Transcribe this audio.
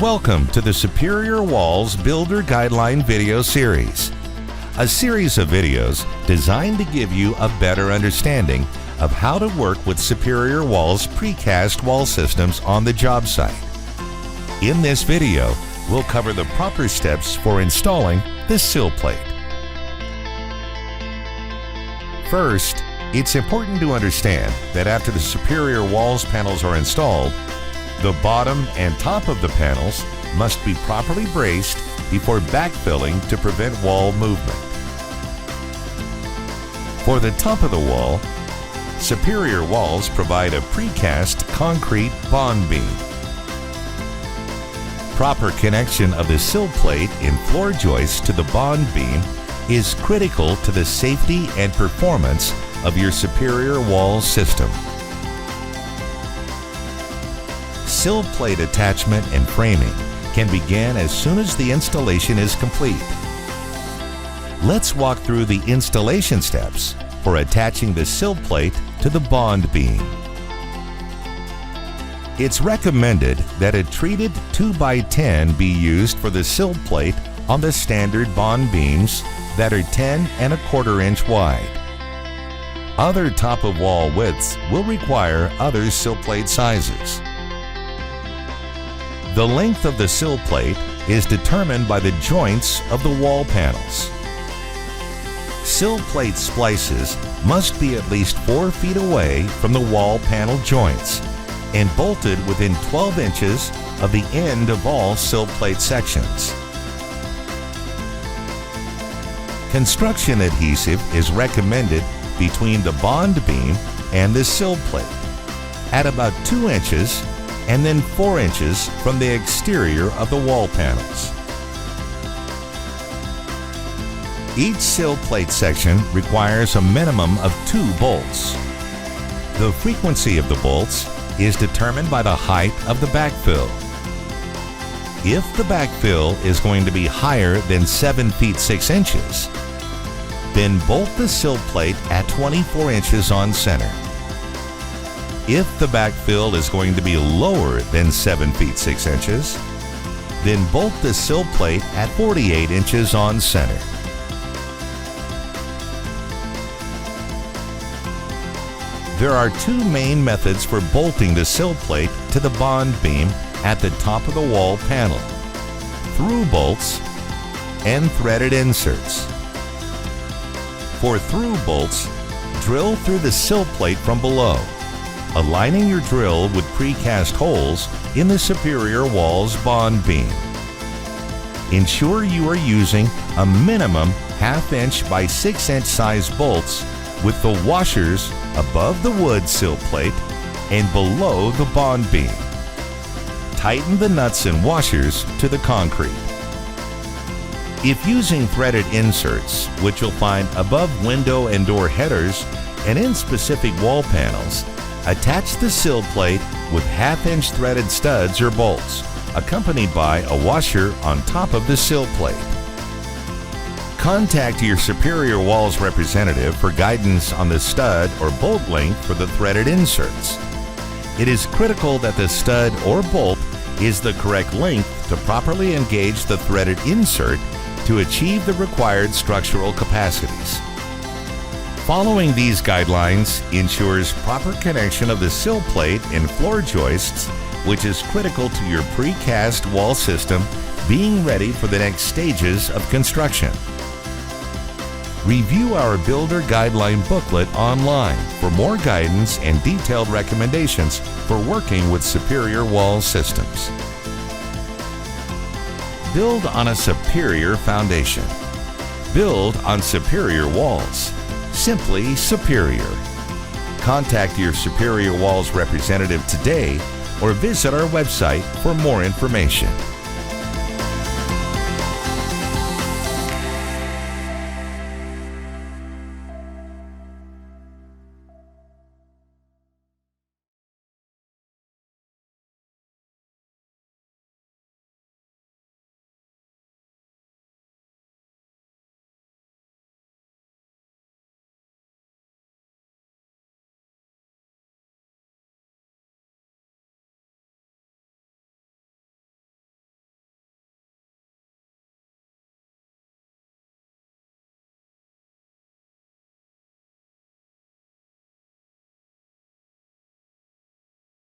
Welcome to the Superior Walls Builder Guideline video series, a series of videos designed to give you a better understanding of how to work with Superior Walls precast wall systems on the job site. In this video, we'll cover the proper steps for installing the sill plate. First, it's important to understand that after the Superior Walls panels are installed, the bottom and top of the panels must be properly braced before backfilling to prevent wall movement. For the top of the wall, Superior Walls provide a precast concrete bond beam. Proper connection of the sill plate in floor joists to the bond beam is critical to the safety and performance of your Superior Walls system. Sill plate attachment and framing can begin as soon as the installation is complete. Let's walk through the installation steps for attaching the sill plate to the bond beam. It's recommended that a treated 2x10 be used for the sill plate on the standard bond beams that are 10 1/4 inch wide. Other top of wall widths will require other sill plate sizes. The length of the sill plate is determined by the joints of the wall panels. Sill plate splices must be at least 4 feet away from the wall panel joints and bolted within 12 inches of the end of all sill plate sections. Construction adhesive is recommended between the bond beam and the sill plate at about 2 inches and then 4 inches from the exterior of the wall panels. Each sill plate section requires a minimum of 2 bolts. The frequency of the bolts is determined by the height of the backfill. If the backfill is going to be higher than 7 feet 6 inches, then bolt the sill plate at 24 inches on center. If the backfill is going to be lower than 7 feet 6 inches, then bolt the sill plate at 48 inches on center. There are 2 main methods for bolting the sill plate to the bond beam at the top of the wall panel: through bolts and threaded inserts. For through bolts, drill through the sill plate from below, aligning your drill with precast holes in the Superior Walls bond beam. Ensure you are using a minimum 1/2 inch by 6 inch size bolts with the washers above the wood sill plate and below the bond beam. Tighten the nuts and washers to the concrete. If using threaded inserts, which you'll find above window and door headers and in specific wall panels, attach the sill plate with 1/2 inch threaded studs or bolts, accompanied by a washer on top of the sill plate. Contact your Superior Walls representative for guidance on the stud or bolt length for the threaded inserts. It is critical that the stud or bolt is the correct length to properly engage the threaded insert to achieve the required structural capacities. Following these guidelines ensures proper connection of the sill plate and floor joists, which is critical to your precast wall system being ready for the next stages of construction. Review our Builder Guideline booklet online for more guidance and detailed recommendations for working with Superior Wall systems. Build on a superior foundation. Build on Superior Walls. Simply superior. Contact your Superior Walls representative today or visit our website for more information.